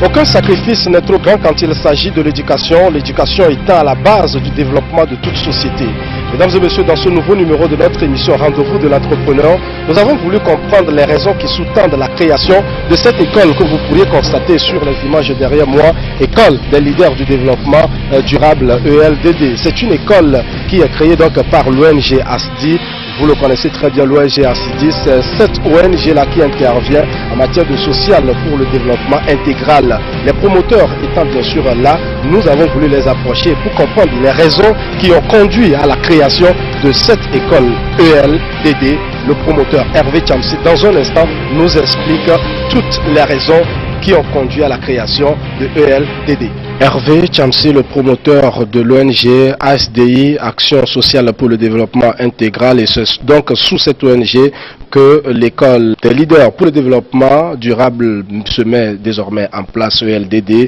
Aucun sacrifice n'est trop grand quand il s'agit de l'éducation, l'éducation étant à la base du développement de toute société. Mesdames et messieurs, dans ce nouveau numéro de notre émission Rendez-vous de l'entrepreneur, nous avons voulu comprendre les raisons qui sous-tendent la création de cette école que vous pourriez constater sur les images derrière moi, École des leaders du développement durable ELDD. C'est une école qui est créée donc par l'ONG ASDI. Vous le connaissez très bien, l'ONG ASDI, c'est cette ONG-là qui intervient en matière de social pour le développement intégral. Les promoteurs étant bien sûr là, nous avons voulu les approcher pour comprendre les raisons qui ont conduit à la création de cette école ELDD. Le promoteur Hervé Tchamsi, dans un instant, nous explique toutes les raisons qui ont conduit à la création de ELDD. Hervé Tchamsi, le promoteur de l'ONG ASDI, Action sociale pour le développement intégral, et c'est donc sous cette ONG que l'école des leaders pour le développement durable se met désormais en place, ELDD.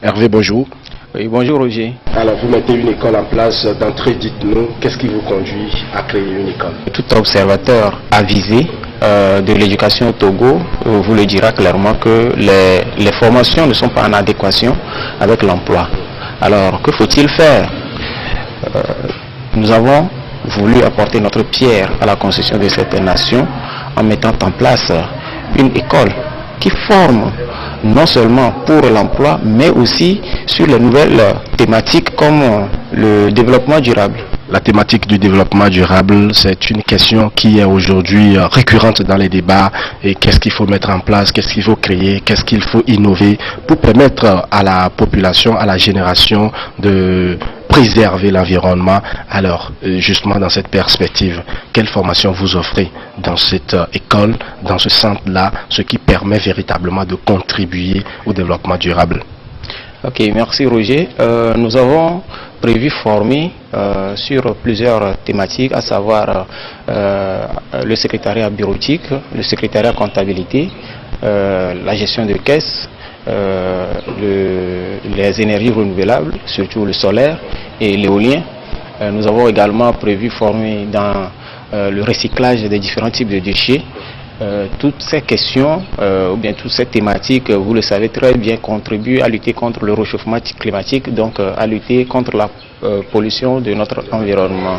Hervé, bonjour. Oui, bonjour Roger. Alors vous mettez une école en place, d'entrée dites-nous, qu'est-ce qui vous conduit à créer une école? Tout observateur avisé de l'éducation au Togo vous le dira clairement que les formations ne sont pas en adéquation avec l'emploi. Alors que faut-il faire? Nous avons voulu apporter notre pierre à la construction de cette nation en mettant en place une école qui forme non seulement pour l'emploi, mais aussi sur les nouvelles thématiques comme le développement durable. La thématique du développement durable, c'est une question qui est aujourd'hui récurrente dans les débats. Et qu'est-ce qu'il faut mettre en place, qu'est-ce qu'il faut créer, qu'est-ce qu'il faut innover pour permettre à la population, à la génération de préserver l'environnement. Alors, justement dans cette perspective, quelle formation vous offrez dans cette école, dans ce centre-là, ce qui permet véritablement de contribuer au développement durable? Ok, merci Roger. Nous avons prévu former sur plusieurs thématiques, à savoir le secrétariat bureautique, le secrétariat comptabilité, la gestion de caisse, les énergies renouvelables, surtout le solaire et l'éolien. Nous avons également prévu former dans le recyclage des différents types de déchets. Toutes ces questions, ou bien toutes ces thématiques, vous le savez très bien, contribuent à lutter contre le réchauffement climatique, donc à lutter contre la pollution de notre environnement.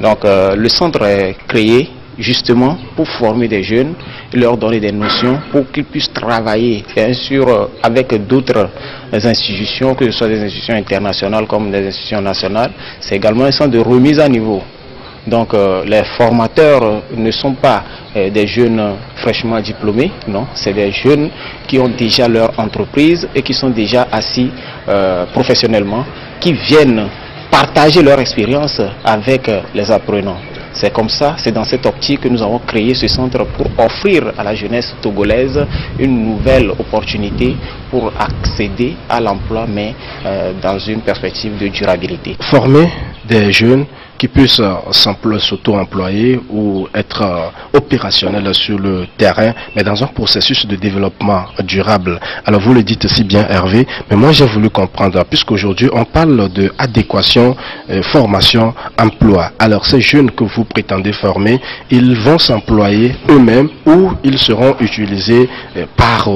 Donc le centre est créé justement pour former des jeunes, leur donner des notions pour qu'ils puissent travailler bien sûr avec d'autres institutions, que ce soit des institutions internationales comme des institutions nationales. C'est également un centre de remise à niveau. Donc les formateurs ne sont pas des jeunes fraîchement diplômés, non, c'est des jeunes qui ont déjà leur entreprise et qui sont déjà assis professionnellement, qui viennent partager leur expérience avec les apprenants. C'est comme ça, c'est dans cette optique que nous avons créé ce centre pour offrir à la jeunesse togolaise une nouvelle opportunité pour accéder à l'emploi, mais dans une perspective de durabilité. Former des jeunes qui puissent s'auto-employer ou être opérationnels sur le terrain, mais dans un processus de développement durable. Alors vous le dites si bien Hervé, mais moi j'ai voulu comprendre, puisqu'aujourd'hui on parle de adéquation, formation, emploi. Alors ces jeunes que vous prétendez former, ils vont s'employer eux-mêmes ou ils seront utilisés par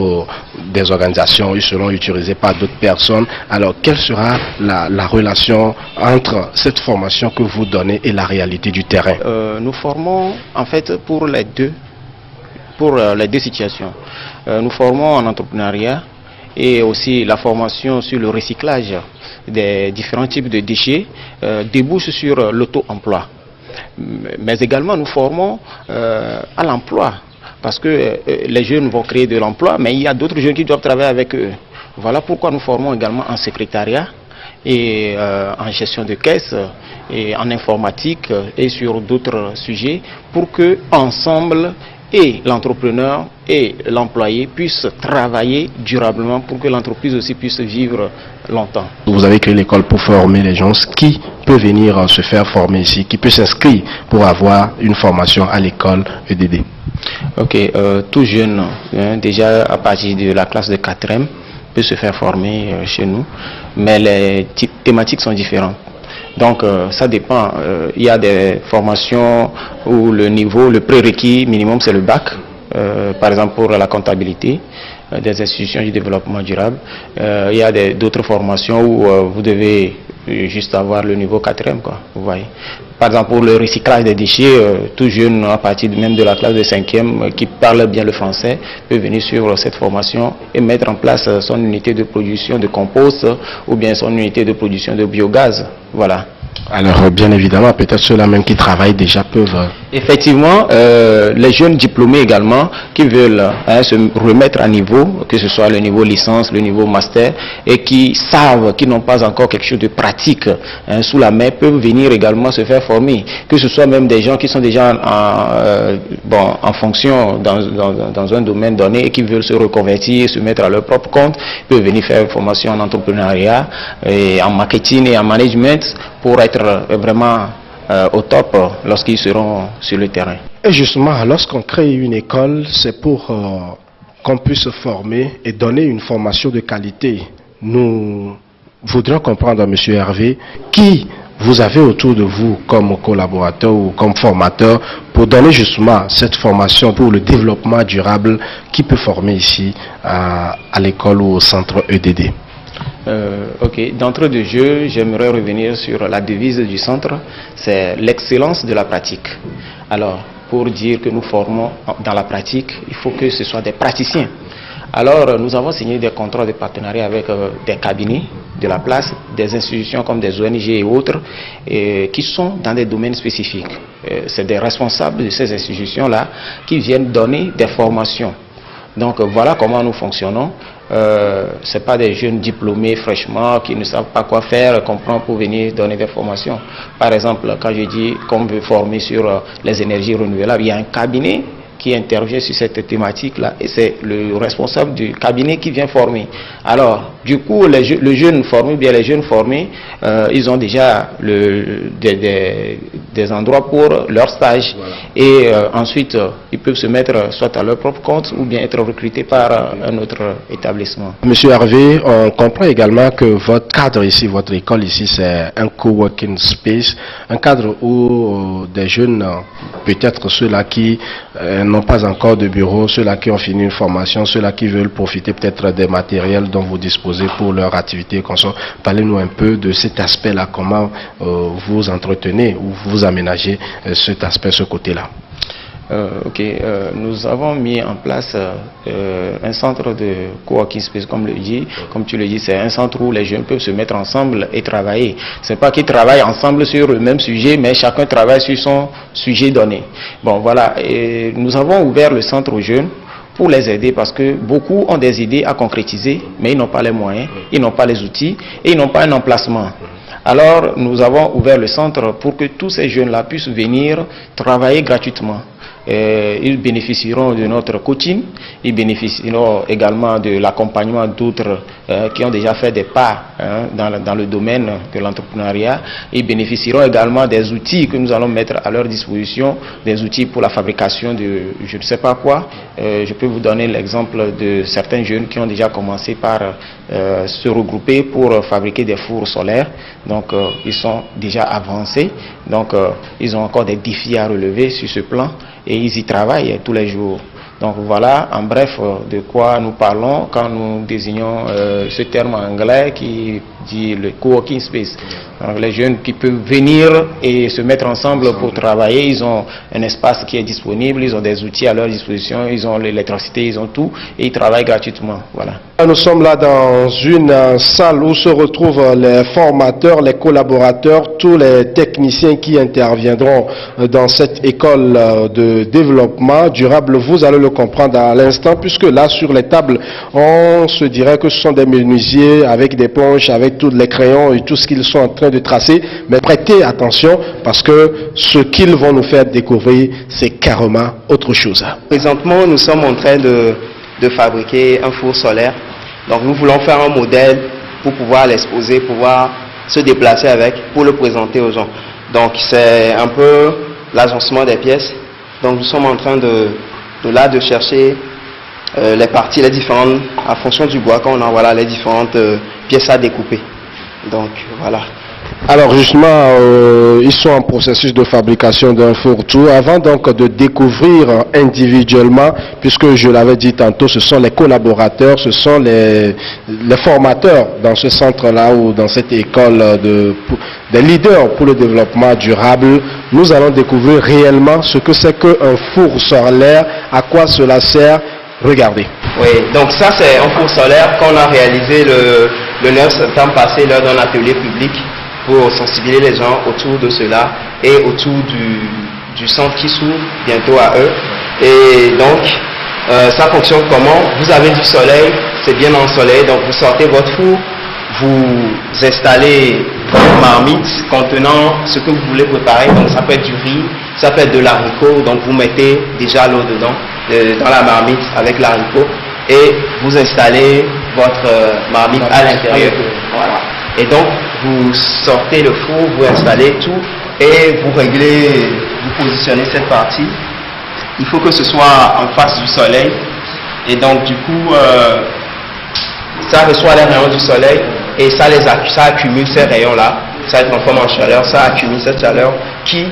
des organisations, ils seront utilisés par d'autres personnes. Alors quelle sera la relation entre cette formation que vous donnez et la réalité du terrain? Nous formons en fait pour les deux situations. Nous formons en entrepreneuriat et aussi la formation sur le recyclage des différents types de déchets débouche sur l'auto-emploi. Mais également nous formons à l'emploi, parce que les jeunes vont créer de l'emploi, mais il y a d'autres jeunes qui doivent travailler avec eux. Voilà pourquoi nous formons également en secrétariat et en gestion de caisse et en informatique et sur d'autres sujets, pour que ensemble et l'entrepreneur et l'employé puissent travailler durablement pour que l'entreprise aussi puisse vivre longtemps. Vous avez créé l'école pour former les gens. Qui peut venir se faire former ici? Qui peut s'inscrire pour avoir une formation à l'école EDD? Ok, tout jeune, déjà à partir de la classe de 4e, peut se faire former chez nous, mais les thématiques sont différentes. Donc ça dépend, il y a des formations où le niveau, le prérequis minimum c'est le bac, par exemple pour la comptabilité. des institutions du développement durable. Il y a d'autres formations où vous devez juste avoir le niveau 4e, quoi, vous voyez. Par exemple, pour le recyclage des déchets, tout jeune, à partir même de la classe de 5e, qui parle bien le français, peut venir suivre cette formation et mettre en place son unité de production de compost ou bien son unité de production de biogaz. Voilà. Alors, bien évidemment, peut-être ceux-là même qui travaillent déjà peuvent... Effectivement, les jeunes diplômés également qui veulent se remettre à niveau, que ce soit le niveau licence, le niveau master, et qui savent qu'ils n'ont pas encore quelque chose de pratique sous la main, peuvent venir également se faire former. Que ce soit même des gens qui sont déjà en fonction dans un domaine donné et qui veulent se reconvertir, se mettre à leur propre compte, peuvent venir faire une formation en entrepreneuriat, et en marketing et en management pour être vraiment au top lorsqu'ils seront sur le terrain. Et justement, lorsqu'on crée une école, c'est pour qu'on puisse se former et donner une formation de qualité. Nous voudrions comprendre, M. Hervé, qui vous avez autour de vous comme collaborateur ou comme formateur pour donner justement cette formation pour le développement durable qui peut former ici à l'école ou au centre EDD. Ok, d'entrée de jeu, j'aimerais revenir sur la devise du centre, c'est l'excellence de la pratique. Alors, pour dire que nous formons dans la pratique, il faut que ce soit des praticiens. Alors, nous avons signé des contrats de partenariat avec des cabinets de la place, des institutions comme des ONG et autres, qui sont dans des domaines spécifiques. C'est des responsables de ces institutions-là qui viennent donner des formations. Donc, voilà comment nous fonctionnons. Ce n'est pas des jeunes diplômés fraîchement qui ne savent pas quoi faire, comprendre pour venir donner des formations. Par exemple, quand je dis qu'on veut former sur les énergies renouvelables, il y a un cabinet qui intervient sur cette thématique-là et c'est le responsable du cabinet qui vient former. Alors, du coup, le jeune formé, bien les jeunes formés, ils ont déjà des endroits pour leur stage. Voilà. Et ensuite, ils peuvent se mettre soit à leur propre compte ou bien être recrutés par un autre établissement. Monsieur Hervé, on comprend également que votre cadre ici, votre école ici, c'est un coworking space, un cadre où des jeunes, peut-être ceux-là qui n'ont pas encore de bureau, ceux-là qui ont fini une formation, ceux-là qui veulent profiter peut-être des matériels dont vous disposez pour leur activité. Parlez-nous un peu de cet aspect-là, comment vous entretenez ou vous aménagez cet aspect, ce côté-là. Nous avons mis en place un centre de coworking space, comme tu le dis, c'est un centre où les jeunes peuvent se mettre ensemble et travailler. C'est pas qu'ils travaillent ensemble sur le même sujet, mais chacun travaille sur son sujet donné. Bon, voilà, et nous avons ouvert le centre aux jeunes pour les aider parce que beaucoup ont des idées à concrétiser, mais ils n'ont pas les moyens, ils n'ont pas les outils et ils n'ont pas un emplacement. Alors, nous avons ouvert le centre pour que tous ces jeunes-là puissent venir travailler gratuitement. Ils bénéficieront de notre coaching, ils bénéficieront également de l'accompagnement d'autres qui ont déjà fait des pas dans le domaine de l'entrepreneuriat. Ils bénéficieront également des outils que nous allons mettre à leur disposition, des outils pour la fabrication de je ne sais pas quoi. Je peux vous donner l'exemple de certains jeunes qui ont déjà commencé par se regrouper pour fabriquer des fours solaires. Donc ils sont déjà avancés, donc ils ont encore des défis à relever sur ce plan. Et ils y travaillent tous les jours. Donc voilà, en bref, de quoi nous parlons quand nous désignons ce terme anglais qui dit le coworking space. Donc les jeunes qui peuvent venir et se mettre ensemble pour travailler, ils ont un espace qui est disponible, ils ont des outils à leur disposition, ils ont l'électricité, ils ont tout et ils travaillent gratuitement. Voilà. Nous sommes là dans une salle où se retrouvent les formateurs, les collaborateurs, tous les techniciens qui interviendront dans cette école de développement durable. Vous allez le comprendre à l'instant, puisque là, sur les tables, on se dirait que ce sont des menuisiers avec des planches, avec tous les crayons et tout ce qu'ils sont en train de tracer. Mais prêtez attention, parce que ce qu'ils vont nous faire découvrir, c'est carrément autre chose. Présentement, nous sommes en train de fabriquer un four solaire. Donc nous voulons faire un modèle pour pouvoir l'exposer, pouvoir se déplacer avec, pour le présenter aux gens. Donc c'est un peu l'agencement des pièces. Donc nous sommes en train de chercher les parties, les différentes, en fonction du bois qu'on a, voilà, les différentes pièces à découper. Donc voilà. Alors justement, ils sont en processus de fabrication d'un fourre-tout. Avant donc de découvrir individuellement, puisque je l'avais dit tantôt, ce sont les collaborateurs, ce sont les formateurs dans ce centre-là ou dans cette école des leaders pour le développement durable. Nous allons découvrir réellement ce que c'est qu'un four solaire, à quoi cela sert. Regardez. Oui, donc ça c'est un four solaire qu'on a réalisé le 9 septembre passé lors d'un atelier public pour sensibiliser les gens autour de cela et autour du centre qui s'ouvre bientôt à eux. Et donc, ça fonctionne comment? Vous avez du soleil, c'est bien ensoleillé, donc vous sortez votre four, vous installez votre marmite contenant ce que vous voulez préparer, donc ça peut être du riz, ça peut être de l'haricot, donc vous mettez déjà l'eau dedans, dans la marmite avec l'haricot, et vous installez votre marmite à l'intérieur. Voilà. Et donc, vous sortez le four, vous installez tout et vous réglez, vous positionnez cette partie. Il faut que ce soit en face du soleil. Et donc, du coup, ça reçoit les rayons du soleil et ça accumule ces rayons-là. Ça transforme en chaleur, ça accumule cette chaleur qui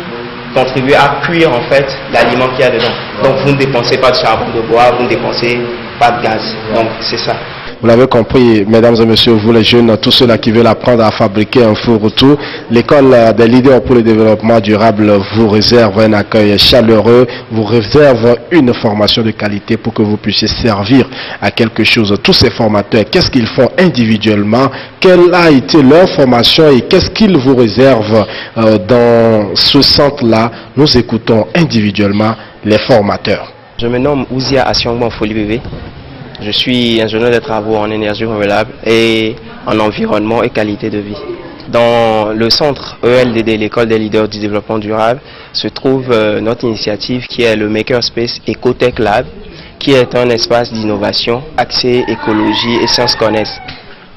contribue à cuire en fait l'aliment qu'il y a dedans. Donc, vous ne dépensez pas de charbon de bois, vous ne dépensez pas de gaz. Donc, c'est ça. Vous l'avez compris, mesdames et messieurs, vous les jeunes, tous ceux-là qui veulent apprendre à fabriquer un four-tout, l'école des leaders pour le développement durable vous réserve un accueil chaleureux, vous réserve une formation de qualité pour que vous puissiez servir à quelque chose. Tous ces formateurs, qu'est-ce qu'ils font individuellement? Quelle a été leur formation et qu'est-ce qu'ils vous réservent dans ce centre-là? Nous écoutons individuellement les formateurs. Je me nomme Ouzia Asiongban Folie Bébé. Je suis ingénieur des travaux en énergie renouvelable et en environnement et qualité de vie. Dans le centre ELDD, l'école des leaders du développement durable, se trouve notre initiative qui est le Makerspace Ecotech Lab, qui est un espace d'innovation axé écologie et sciences connaissent.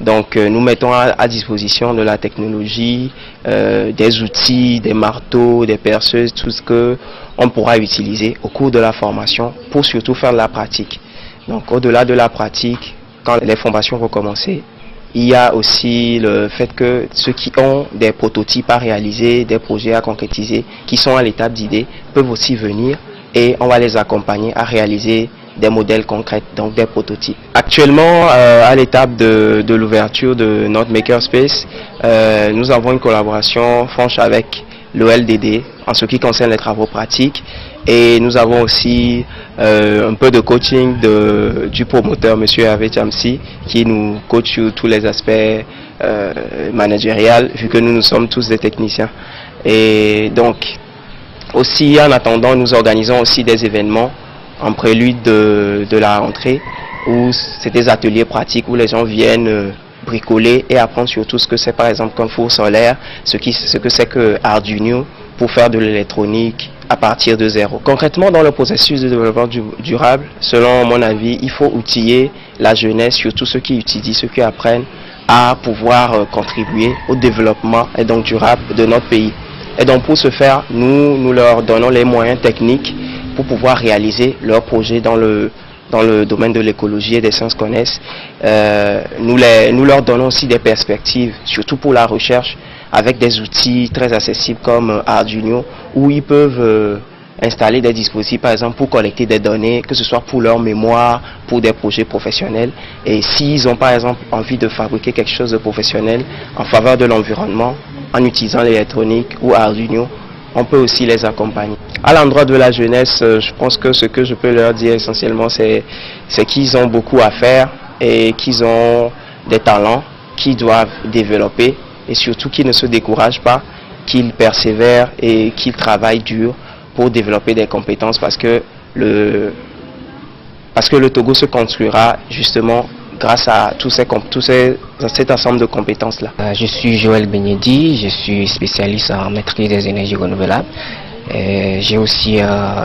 Donc nous mettons à disposition de la technologie, des outils, des marteaux, des perceuses, tout ce qu'on pourra utiliser au cours de la formation pour surtout faire de la pratique. Donc au-delà de la pratique, quand les formations vont commencer, il y a aussi le fait que ceux qui ont des prototypes à réaliser, des projets à concrétiser, qui sont à l'étape d'idée, peuvent aussi venir et on va les accompagner à réaliser des modèles concrets, donc des prototypes. Actuellement, à l'étape de l'ouverture de notre Makerspace, nous avons une collaboration franche avec l'OLDD en ce qui concerne les travaux pratiques et nous avons aussi un peu de coaching du promoteur M. Hervé Chamsi qui nous coach sur tous les aspects managériels vu que nous sommes tous des techniciens. Et donc aussi en attendant nous organisons aussi des événements en prélude de la rentrée où c'est des ateliers pratiques où les gens viennent bricoler et apprendre surtout ce que c'est par exemple qu'un four solaire, ce que c'est que Arduino pour faire de l'électronique à partir de zéro. Concrètement, dans le processus de développement durable, selon mon avis, il faut outiller la jeunesse, surtout ceux qui étudient, ceux qui apprennent à pouvoir contribuer au développement et donc durable de notre pays. Et donc pour ce faire, nous leur donnons les moyens techniques pour pouvoir réaliser leurs projets dans le domaine de l'écologie et des sciences connaissent. Nous leur donnons aussi des perspectives, surtout pour la recherche, avec des outils très accessibles comme Arduino, où ils peuvent installer des dispositifs, par exemple, pour collecter des données, que ce soit pour leur mémoire, pour des projets professionnels. Et s'ils ont, par exemple, envie de fabriquer quelque chose de professionnel en faveur de l'environnement, en utilisant l'électronique ou Arduino, on peut aussi les accompagner. À l'endroit de la jeunesse, je pense que ce que je peux leur dire essentiellement, c'est qu'ils ont beaucoup à faire et qu'ils ont des talents qu'ils doivent développer et surtout qu'ils ne se découragent pas, qu'ils persévèrent et qu'ils travaillent dur pour développer des compétences parce que le Togo se construira justement grâce à cet ensemble de compétences-là. Je suis Joël Benyedi, je suis spécialiste en maîtrise des énergies renouvelables. J'ai aussi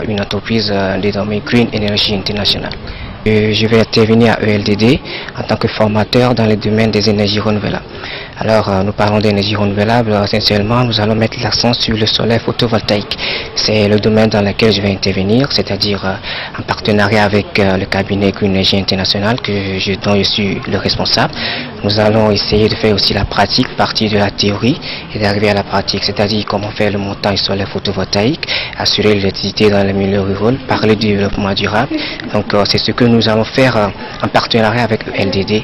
une entreprise dénommée Green Energy International. Je vais intervenir à ELDD en tant que formateur dans le domaine des énergies renouvelables. Alors, nous parlons d'énergie renouvelable. Essentiellement, nous allons mettre l'accent sur le solaire photovoltaïque. C'est le domaine dans lequel je vais intervenir, c'est-à-dire en partenariat avec le cabinet Green Energy International dont je suis le responsable. Nous allons essayer de faire aussi la pratique, partir de la théorie et d'arriver à la pratique, c'est-à-dire comment faire le montage solaire photovoltaïque, assurer l'électricité dans les milieux ruraux, parler du développement durable. Donc, c'est ce que nous allons faire en partenariat avec ELDD,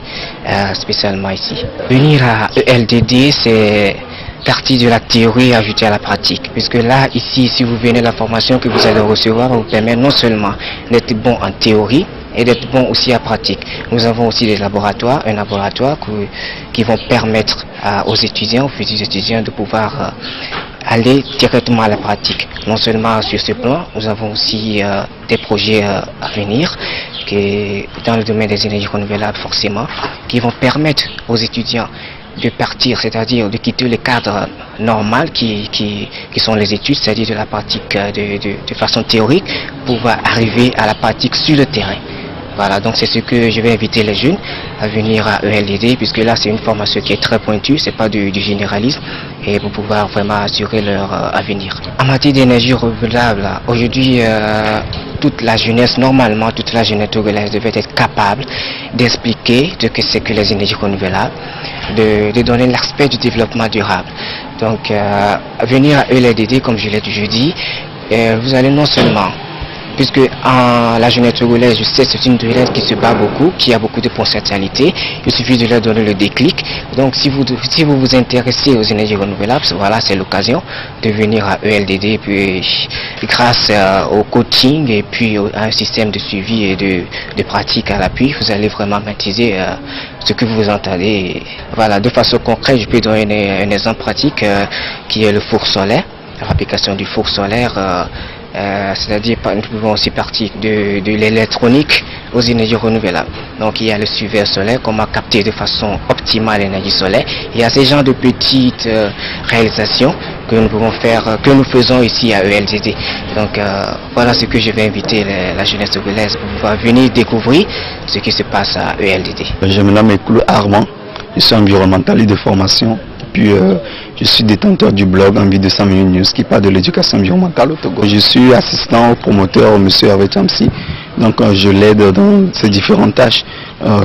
spécialement ici. Venir à ELDD, c'est partie de la théorie ajoutée à la pratique, puisque là, ici, si vous venez, la formation que vous allez recevoir vous permet non seulement d'être bon en théorie, et d'être bon aussi à pratique. Nous avons aussi des laboratoires, un laboratoire qui vont permettre aux étudiants, aux futurs étudiants, de pouvoir aller directement à la pratique. Non seulement sur ce plan, nous avons aussi des projets à venir dans le domaine des énergies renouvelables forcément, qui vont permettre aux étudiants de partir, c'est-à-dire de quitter le cadre normal qui sont les études, c'est-à-dire de la pratique de façon théorique, pour arriver à la pratique sur le terrain. Voilà, donc c'est ce que je vais inviter les jeunes à venir à ELDD, puisque là c'est une formation qui est très pointue, c'est pas du généralisme, et pour pouvoir vraiment assurer leur avenir. En matière d'énergie renouvelable, aujourd'hui toute la jeunesse, normalement toute la jeunesse togolaise devait être capable d'expliquer ce que c'est que les énergies renouvelables, de donner l'aspect du développement durable. Donc venir à ELDD, comme je l'ai toujours dit, vous allez non seulement, puisque la jeunesse togolaise, je sais, c'est une jeunesse qui se bat beaucoup, qui a beaucoup de potentialités. Il suffit de leur donner le déclic. Donc si vous vous intéressez aux énergies renouvelables, voilà, c'est l'occasion de venir à ELDD, puis grâce au coaching et puis à un système de suivi et de pratique à l'appui, vous allez vraiment maîtriser ce que vous entendez. Voilà, de façon concrète, je peux donner un exemple pratique qui est le four solaire, l'application du four solaire. C'est-à-dire nous pouvons aussi partir de l'électronique aux énergies renouvelables. Donc il y a le suiveur solaire, comment capter de façon optimale l'énergie solaire. Il y a ces genres de petites réalisations que nous pouvons faire, que nous faisons ici à ELDD. Donc voilà ce que je vais inviter la jeunesse togolaise pour pouvoir venir découvrir ce qui se passe à ELDD. Je me nomme Ekulu Armand, je suis environnementaliste de formation. Puis je suis détenteur du blog Envie de 100 minutes news qui parle de l'éducation environnementale au Togo. Je suis assistant au promoteur, M. Hervé Chamsi. Donc je l'aide dans ses différentes tâches,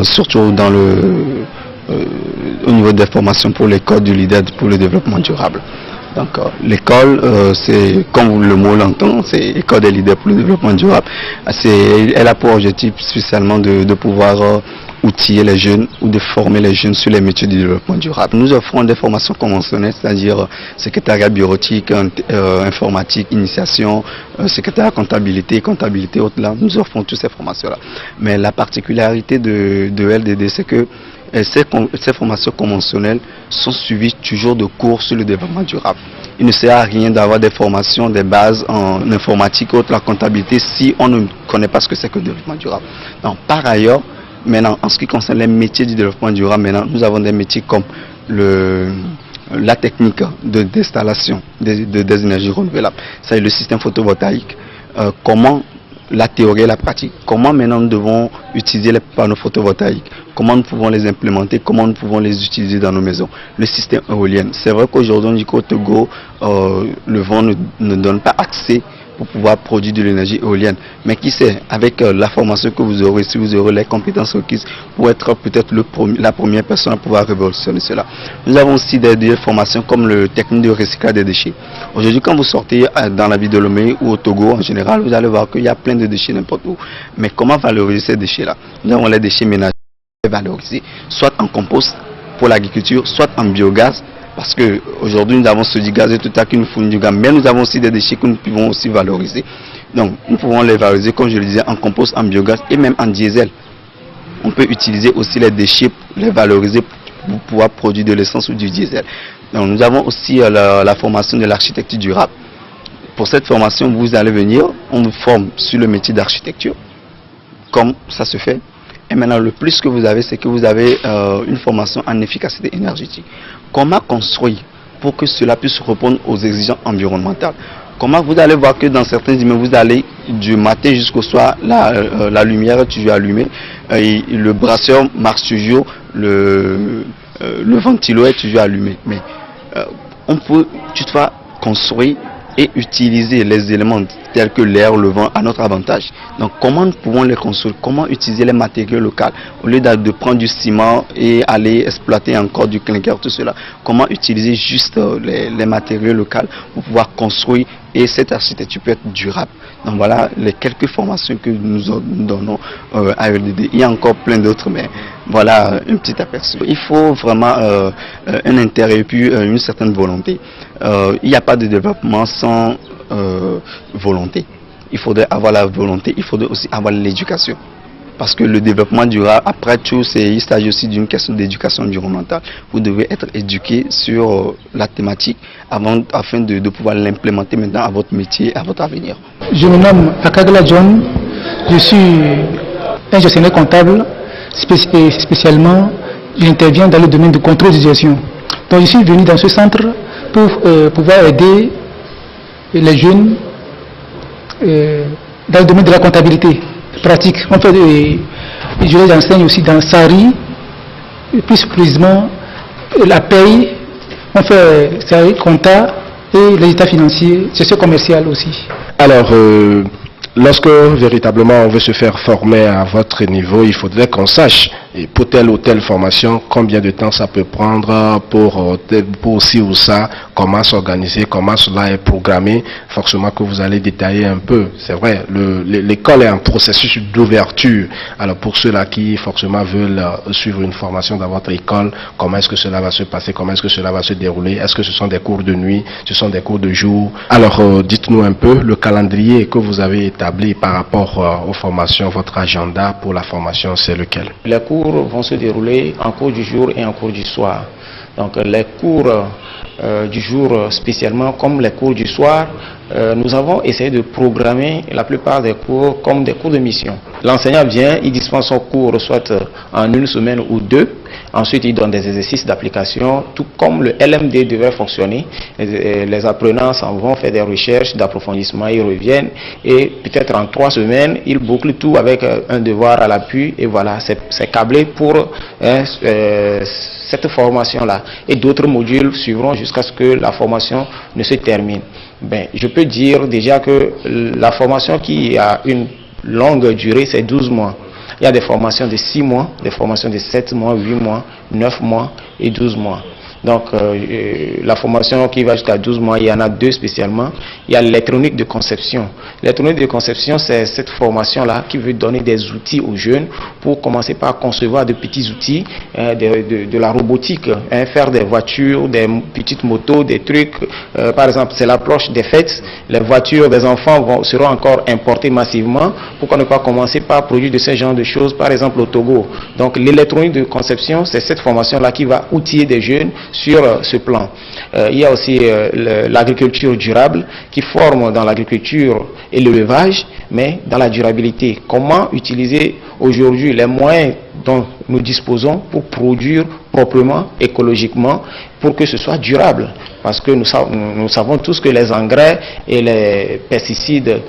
surtout dans au niveau des formations pour l'école du leader pour le développement durable. Donc l'école, c'est comme le mot l'entend, c'est école des leaders pour le développement durable. Elle a pour objectif spécialement de pouvoir outiller les jeunes ou de former les jeunes sur les métiers du développement durable. Nous offrons des formations conventionnelles, c'est-à-dire secrétariat bureautique, informatique, initiation, secrétariat comptabilité au-delà. Nous offrons toutes ces formations-là. Mais la particularité de LDD, c'est que ces formations conventionnelles sont suivies toujours de cours sur le développement durable. Il ne sert à rien d'avoir des formations, des bases en informatique ou la comptabilité si on ne connaît pas ce que c'est que le développement durable. Donc, par ailleurs, maintenant, en ce qui concerne les métiers du développement durable, maintenant, nous avons des métiers comme la technique d'installation des énergies renouvelables. C'est le système photovoltaïque. Comment la théorie et la pratique. Comment maintenant nous devons utiliser les panneaux photovoltaïques. Comment nous pouvons les implémenter. Comment nous pouvons les utiliser dans nos maisons. Le système éolien. C'est vrai qu'aujourd'hui, au Togo, le vent ne donne pas accès pour pouvoir produire de l'énergie éolienne. Mais qui sait, avec la formation que vous aurez, si vous aurez les compétences requises pour être peut-être la première personne à pouvoir révolutionner cela. Nous avons aussi des formations comme le technique de recyclage des déchets. Aujourd'hui, quand vous sortez dans la ville de Lomé ou au Togo en général, vous allez voir qu'il y a plein de déchets n'importe où. Mais comment valoriser ces déchets-là? Nous avons les déchets ménagers valorisés, soit en compost pour l'agriculture, soit en biogaz. Parce qu'aujourd'hui, nous avons ce du gaz et tout à qui nous fournit du gaz. Mais nous avons aussi des déchets que nous pouvons aussi valoriser. Donc, nous pouvons les valoriser, comme je le disais, en compost, en biogaz et même en diesel. On peut utiliser aussi les déchets, les valoriser pour pouvoir produire de l'essence ou du diesel. Donc, nous avons aussi la formation de l'architecture durable. Pour cette formation, vous allez venir, on vous forme sur le métier d'architecture, comme ça se fait. Et maintenant, le plus que vous avez, c'est que vous avez une formation en efficacité énergétique. Comment construire pour que cela puisse répondre aux exigences environnementales? Comment vous allez voir que dans certains immeubles, vous allez du matin jusqu'au soir, la lumière est toujours allumée, et le brasseur marche toujours, le ventilo est toujours allumé. Mais on peut toutefois construire et utiliser les éléments tels que l'air, le vent à notre avantage. Donc comment nous pouvons les construire? Comment utiliser les matériaux locaux au lieu de prendre du ciment et aller exploiter encore du clinker, tout cela? Comment utiliser juste les matériaux locaux pour pouvoir construire et cette architecture peut être durable? Donc voilà les quelques formations que nous donnons à EDD. Il y a encore plein d'autres, mais voilà un petit aperçu. Il faut vraiment un intérêt et puis une certaine volonté. Il n'y a pas de développement sans volonté. Il faudrait avoir la volonté, il faudrait aussi avoir l'éducation. Parce que le développement durable, après tout, il s'agit aussi d'une question d'éducation environnementale. Vous devez être éduqué sur la thématique afin de pouvoir l'implémenter maintenant à votre métier, à votre avenir. Je me nomme Akagla John, je suis un gestionnaire comptable, spécialement j'interviens dans le domaine de contrôle de gestion. Donc je suis venu dans ce centre pour pouvoir aider les jeunes dans le domaine de la comptabilité pratique. En fait, je les enseigne aussi dans SARI, plus précisément la paye, on fait SARI, compta et les états financiers, gestion commerciale aussi. Alors, lorsque véritablement on veut se faire former à votre niveau, il faudrait qu'on sache, et pour telle ou telle formation, combien de temps ça peut prendre pour ci ou ça, comment s'organiser, comment cela est programmé. Forcément que vous allez détailler un peu. C'est vrai, l'école est un processus d'ouverture. Alors pour ceux-là qui forcément veulent suivre une formation dans votre école, comment est-ce que cela va se passer, comment est-ce que cela va se dérouler, est-ce que ce sont des cours de nuit, ce sont des cours de jour? Alors dites-nous un peu le calendrier que vous avez établi par rapport aux formations, votre agenda pour la formation, c'est lequel? Les cours vont se dérouler en cours du jour et en cours du soir. Donc les cours du jour spécialement comme les cours du soir, nous avons essayé de programmer la plupart des cours comme des cours de mission. L'enseignant vient, il dispense son cours soit en une semaine ou deux. Ensuite, il donne des exercices d'application, tout comme le LMD devait fonctionner. Les apprenants s'en vont faire des recherches d'approfondissement, ils reviennent et peut-être en 3 semaines, ils bouclent tout avec un devoir à l'appui et voilà, c'est câblé pour cette formation-là. Et d'autres modules suivront jusqu'à ce que la formation ne se termine. Ben, je peux dire déjà que la formation qui a une longue durée, c'est 12 mois. Il y a des formations de 6 mois, des formations de 7 mois, 8 mois, 9 mois et 12 mois. Donc, la formation qui va jusqu'à 12 mois, il y en a 2 spécialement. Il y a l'électronique de conception. L'électronique de conception, c'est cette formation-là qui veut donner des outils aux jeunes pour commencer par concevoir de petits outils, de la robotique, faire des voitures, des petites motos, des trucs. Par exemple, c'est l'approche des fêtes. Les voitures des enfants seront encore importées massivement. Pourquoi ne pas commencer par produire de ce genre de choses, par exemple au Togo. Donc, l'électronique de conception, c'est cette formation-là qui va outiller des jeunes sur ce plan. Il y a aussi l'agriculture durable qui forme dans l'agriculture et l'élevage, mais dans la durabilité. Comment utiliser aujourd'hui les moyens dont nous disposons pour produire proprement, écologiquement, pour que ce soit durable. Parce que nous savons tous que les engrais et les pesticides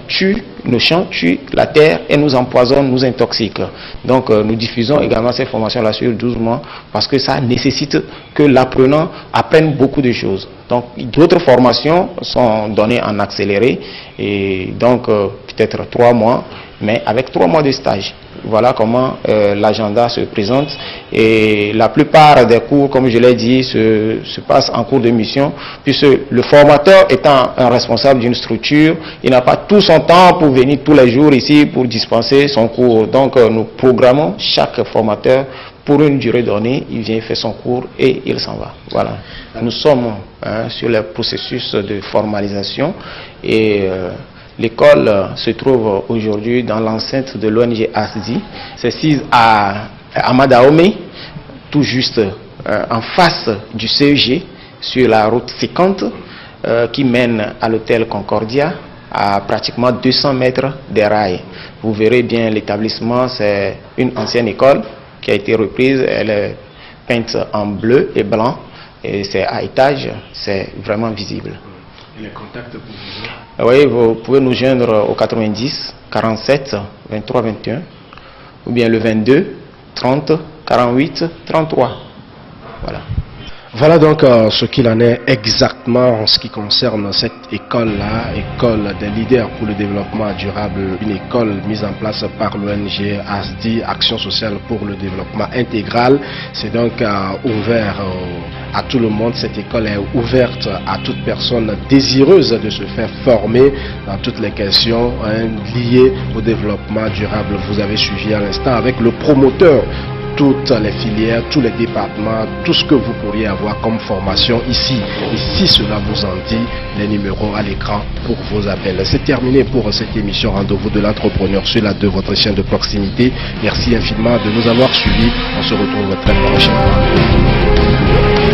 tuent nos champs, tuent la terre et nous empoisonnent, nous intoxiquent. Donc nous diffusons également ces formations-là sur 12 mois parce que ça nécessite que l'apprenant apprenne beaucoup de choses. Donc d'autres formations sont données en accéléré et donc peut-être 3 mois, mais avec 3 mois de stage. Voilà comment l'agenda se présente et la plupart des cours, comme je l'ai dit, se passent en cours de mission puisque le formateur étant un responsable d'une structure, il n'a pas tout son temps pour venir tous les jours ici pour dispenser son cours. Donc nous programmons chaque formateur pour une durée donnée, il vient faire son cours et il s'en va. Voilà. Nous sommes sur le processus de formalisation et l'école se trouve aujourd'hui dans l'enceinte de l'ONG ASDI. C'est sise à Madaomé, tout juste en face du CEG, sur la route 50 qui mène à l'hôtel Concordia, à pratiquement 200 mètres des rails. Vous verrez bien l'établissement, c'est une ancienne école qui a été reprise, elle est peinte en bleu et blanc, et c'est à étage, c'est vraiment visible. Et les contacts pour vous? Oui, vous pouvez nous joindre au 90 47 23 21 ou bien le 22 30 48 33. Voilà. Voilà donc ce qu'il en est exactement en ce qui concerne cette école-là, école des leaders pour le développement durable, une école mise en place par l'ONG ASDI, Action sociale pour le développement intégral. C'est donc ouvert à tout le monde. Cette école est ouverte à toute personne désireuse de se faire former dans toutes les questions liées au développement durable. Vous avez suivi à l'instant avec le promoteur toutes les filières, tous les départements, tout ce que vous pourriez avoir comme formation ici. Et si cela vous en dit, les numéros à l'écran pour vos appels. C'est terminé pour cette émission Rendez-vous de l'entrepreneur sur la de votre chaîne de proximité. Merci infiniment de nous avoir suivis. On se retrouve très prochainement.